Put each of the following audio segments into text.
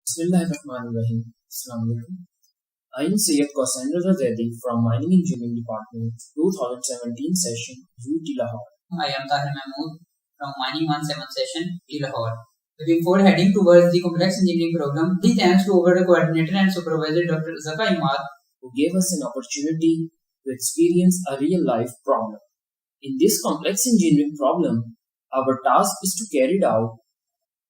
Bismillahirrahmanirrahim. Assalamu alaikum. I am Syed Kausandra Reddy from Mining Engineering Department, 2017 session, UT Lahore. I am Tahir Mahmood from Mining 17 session, Lahore. Before heading towards the complex engineering program, the thanks to our coordinator and supervisor Dr. Zaka, who gave us an opportunity to experience a real life problem. In this complex engineering problem, our task is to carry out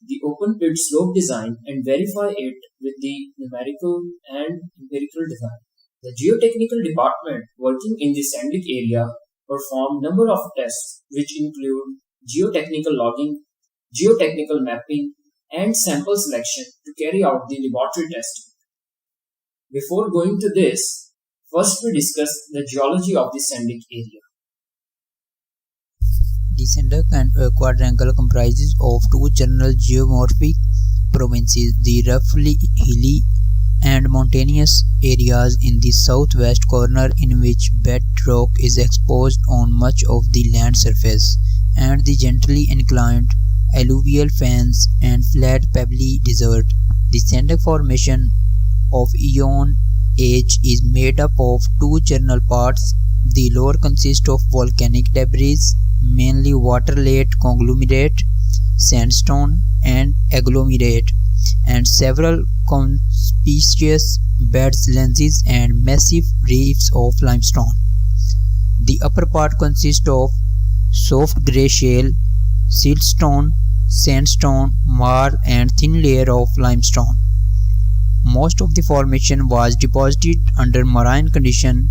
the open pit slope design and verify it with the numerical and empirical design. The geotechnical department working in the Sandik area performed number of tests which include geotechnical logging, geotechnical mapping, and sample selection to carry out the laboratory testing. Before going to this, first we discuss the geology of the Sandik area. The Sandak quadrangle comprises of two general geomorphic provinces, the roughly hilly and mountainous areas in the southwest corner in which bedrock is exposed on much of the land surface, and the gently inclined alluvial fens and flat pebbly desert. The Sandak formation of Ion Age is made up of two general parts. The lower consists of volcanic debris, mainly water-laid conglomerate, sandstone, and agglomerate, and several conspicuous beds, lenses, and massive reefs of limestone. The upper part consists of soft grey shale, siltstone, sandstone, marl, and thin layer of limestone. Most of the formation was deposited under marine condition,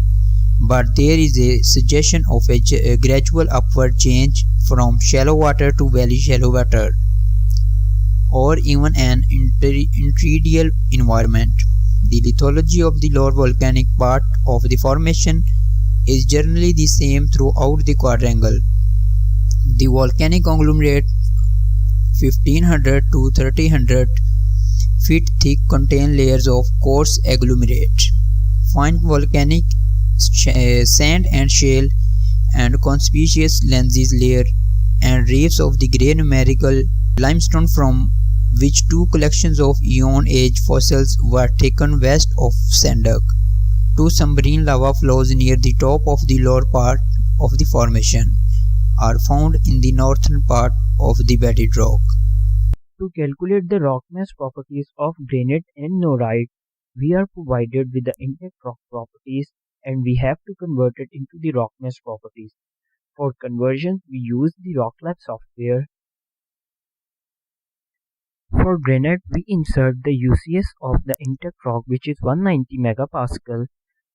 but there is a suggestion of a gradual upward change from shallow water to very shallow water, or even an interradial environment. The lithology of the lower volcanic part of the formation is generally the same throughout the quadrangle. The volcanic conglomerate 1500 to 3000 feet thick contain layers of coarse agglomerate, fine volcanic sand and shale, and conspicuous lenses layer, and reefs of the grey numerical limestone, from which two collections of Ion Age fossils were taken west of Sandak. Two submarine lava flows near the top of the lower part of the formation are found in the northern part of the bedded rock. To calculate the rock mass properties of granite and norite, we are provided with the intact rock properties and we have to convert it into the rock mass properties. For conversion, we use the RockLab software. For granite, we insert the UCS of the intact rock, which is 190 megapascal,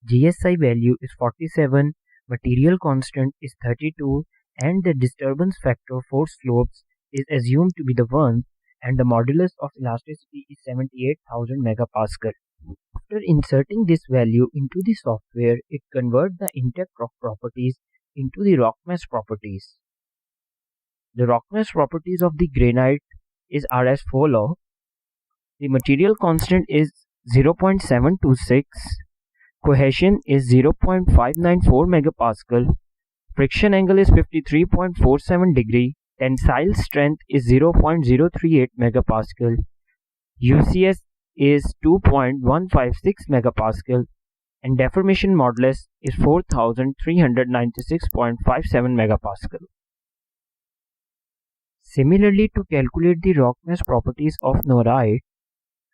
GSI value is 47, material constant is 32, and the disturbance factor for slopes is assumed to be the 1, and the modulus of elasticity is 78,000 megapascal. After inserting this value into the software, it converts the intact rock properties into the rock mass properties. The rock mass properties of the granite are as follows. The material constant is 0.726, cohesion is 0.594 megapascal, friction angle is 53.47 degree, tensile strength is 0.038 megapascal, UCS is 2.156 megapascal, and deformation modulus is 4396.57 megapascal. Similarly, to calculate the rock mass properties of norite,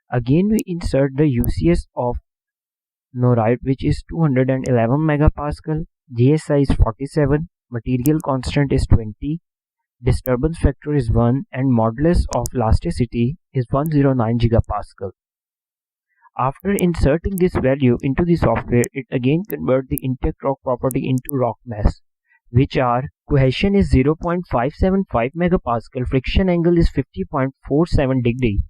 again we insert the UCS of norite, which is 211 megapascal, GSI is 47, material constant is 20, disturbance factor is 1, and modulus of elasticity is 109 gigapascal. After inserting this value into the software, it again converts the intact rock property into rock mass, which are cohesion is 0.575 megapascal, friction angle is 50.47 degree,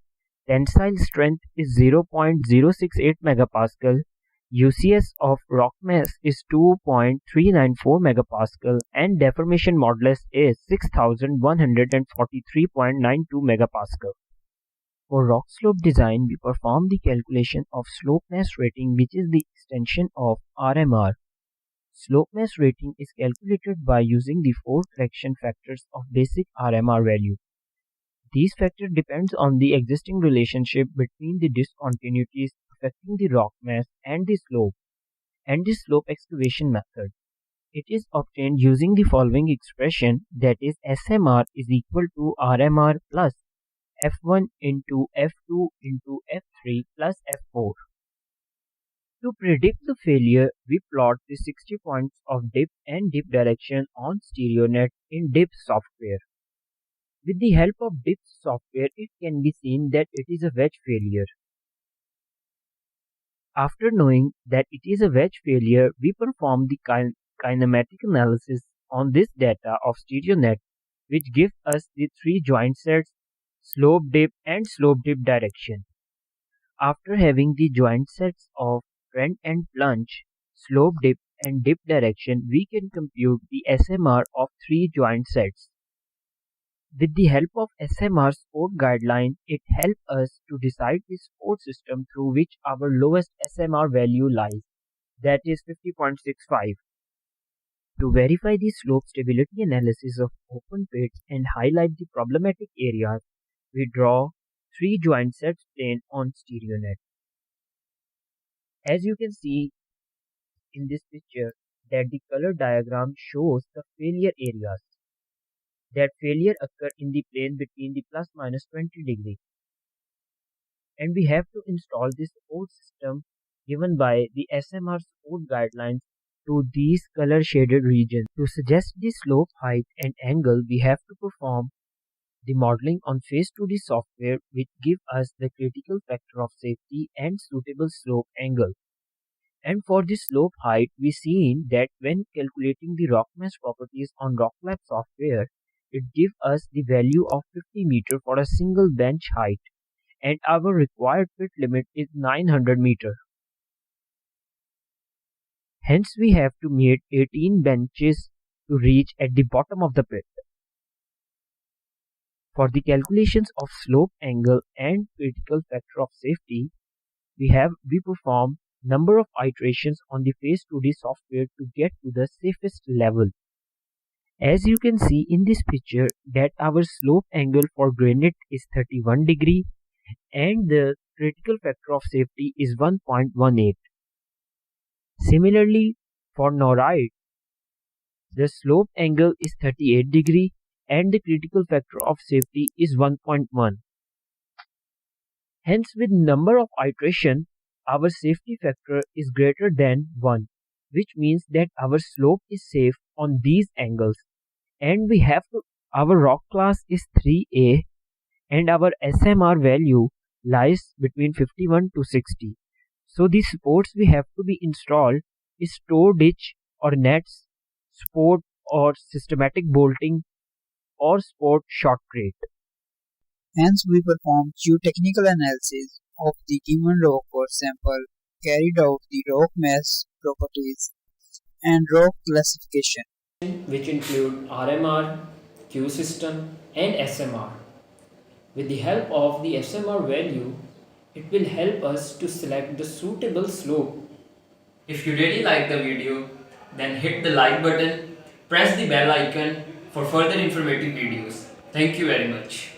tensile strength is 0.068 megapascal, UCS of rock mass is 2.394 megapascal, and deformation modulus is 6143.92 megapascal. For rock slope design, we perform the calculation of slope mass rating, which is the extension of RMR. Slope mass rating is calculated by using the four correction factors of basic RMR value. These factors depends on the existing relationship between the discontinuities affecting the rock mass and the slope excavation method. It is obtained using the following expression, that is SMR is equal to RMR plus F1 into F2 into F3 plus F4. To predict the failure, we plot the 60 points of dip and dip direction on StereoNet in dip software. With the help of dip software, it can be seen that it is a wedge failure. After knowing that it is a wedge failure, we perform the kinematic analysis on this data of StereoNet, which gives us the three joint sets, slope dip and slope dip direction. After having the joint sets of trend and plunge, slope dip and dip direction, we can compute the SMR of three joint sets. With the help of SMR sport guideline, it helps us to decide the sport system through which our lowest SMR value lies, that is 50.65. To verify the slope stability analysis of open pits and highlight the problematic areas, we draw three joint sets plane on StereoNet. As you can see in this picture, that the color diagram shows the failure areas. That failure occur in the plane between the plus minus 20 degree. And we have to install this support system given by the SMR support guidelines to these color shaded regions. To suggest the slope height and angle, we have to perform the modeling on Phase 2D software, which give us the critical factor of safety and suitable slope angle. And for the slope height, we seen that when calculating the rock mass properties on RockLab software, it gives us the value of 50 meter for a single bench height, and our required pit limit is 900 meter. Hence, we have to meet 18 benches to reach at the bottom of the pit. For the calculations of slope angle and critical factor of safety, we perform number of iterations on the Phase 2D software to get to the safest level. As you can see in this picture that our slope angle for granite is 31 degree and the critical factor of safety is 1.18. Similarly, for norite, the slope angle is 38 degree and the critical factor of safety is 1.1. Hence, with number of iteration, our safety factor is greater than 1, which means that our slope is safe on these angles. And our rock class is 3A and our SMR value lies between 51 to 60. So the supports we have to be installed is toe ditch or nets, sport or systematic bolting or sport shotcrete. Hence, we perform geotechnical analysis of the given rock or sample, carried out the rock mass properties and rock classification. Which include RMR, Q system, and SMR. With the help of the SMR value, it will help us to select the suitable slope. If you really like the video, then hit the like button, press the bell icon for further informative videos. Thank you very much.